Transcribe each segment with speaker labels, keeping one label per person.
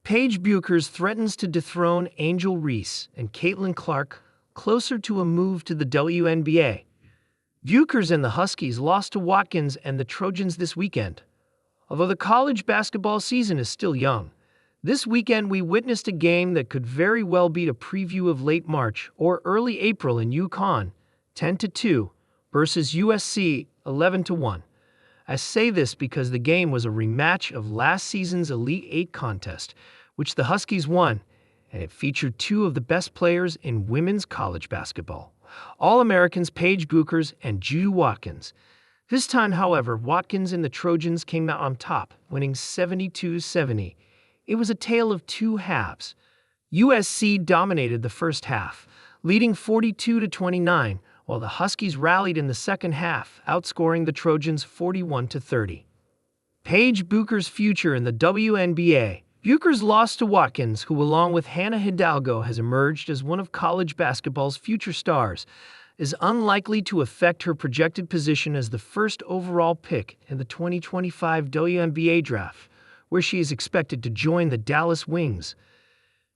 Speaker 1: Paige Bueckers threatens to dethrone Angel Reese and Caitlin Clark closer to a move to the WNBA. Bueckers and the Huskies lost to Watkins and the Trojans this weekend. Although the college basketball season is still young, this weekend we witnessed a game that could very well be a preview of late March or early April in UConn, 10-2, versus USC, 11-1. I say this because the game was a rematch of last season's Elite Eight contest, which the Huskies won, and it featured two of the best players in women's college basketball, All-Americans Paige Bueckers and Juju Watkins. This time, however, Watkins and the Trojans came out on top, winning 72-70. It was a tale of two halves. USC dominated the first half, leading 42-29, while the Huskies rallied in the second half, outscoring the Trojans 41-30. Paige Bueckers' future in the WNBA. Bueckers lost to Watkins, who along with Hannah Hidalgo has emerged as one of college basketball's future stars, is unlikely to affect her projected position as the first overall pick in the 2025 WNBA draft, where she is expected to join the Dallas Wings.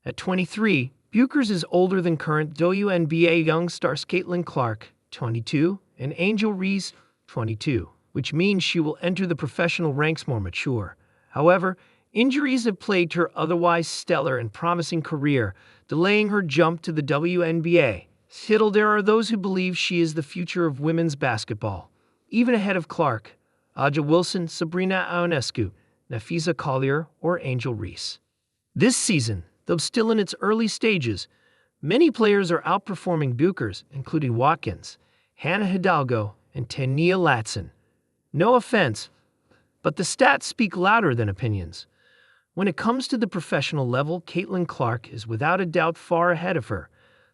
Speaker 1: At 23, Bueckers is older than current WNBA young stars Caitlin Clark, 22, and Angel Reese, 22, which means she will enter the professional ranks more mature. However, injuries have plagued her otherwise stellar and promising career, delaying her jump to the WNBA. Still, there are those who believe she is the future of women's basketball, even ahead of Clark, A'ja Wilson, Sabrina Ionescu, Napheesa Collier, or Angel Reese. This season, though still in its early stages, many players are outperforming Bueckers, including Watkins, Hannah Hidalgo, and Tania Latson. No offense, but the stats speak louder than opinions. When it comes to the professional level, Caitlin Clark is without a doubt far ahead of her.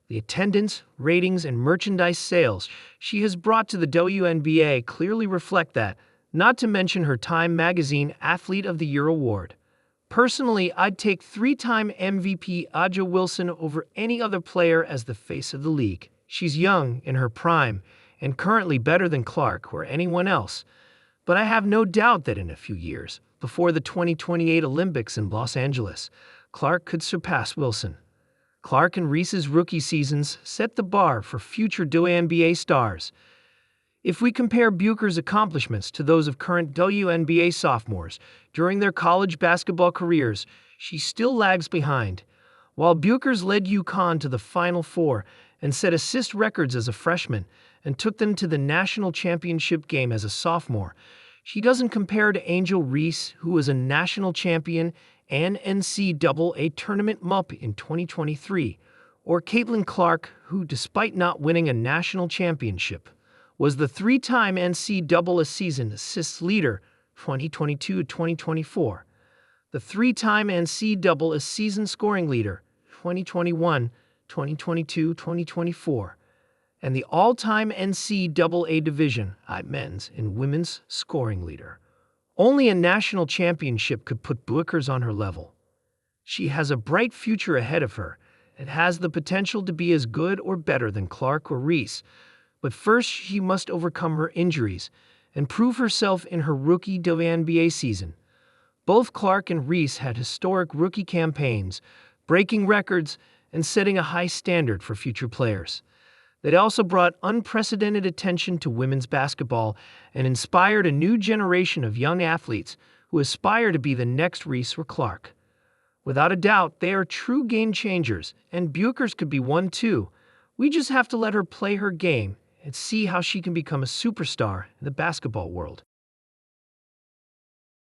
Speaker 1: The attendance, ratings, and merchandise sales she has brought to the WNBA clearly reflect that, not to mention her Time Magazine Athlete of the Year award. Personally, I'd take three-time MVP A'ja Wilson over any other player as the face of the league. She's young, in her prime, and currently better than Clark or anyone else. But I have no doubt that in a few years, before the 2028 Olympics in Los Angeles, Clark could surpass Wilson. Clark and Reese's rookie seasons set the bar for future WNBA stars. If we compare Bueckers' accomplishments to those of current WNBA sophomores during their college basketball careers, she still lags behind. While Bueckers led UConn to the Final Four and set assist records as a freshman and took them to the national championship game as a sophomore, she doesn't compare to Angel Reese, who was a national champion and NCAA tournament MUP in 2023, or Caitlin Clark, who, despite not winning a national championship, was the three-time NCAA season assists leader 2022-2024, the three-time NCAA season scoring leader 2021, 2022-2024, and the all-time NCAA Division I men's and women's scoring leader. Only a national championship could put Bueckers on her level. She has a bright future ahead of her and has the potential to be as good or better than Clark or Reese. But first, she must overcome her injuries and prove herself in her rookie WNBA season. Both Clark and Reese had historic rookie campaigns, breaking records and setting a high standard for future players. They also brought unprecedented attention to women's basketball and inspired a new generation of young athletes who aspire to be the next Reese or Clark. Without a doubt, they are true game changers, and Bueckers could be one too. We just have to let her play her game and see how she can become a superstar in the basketball world.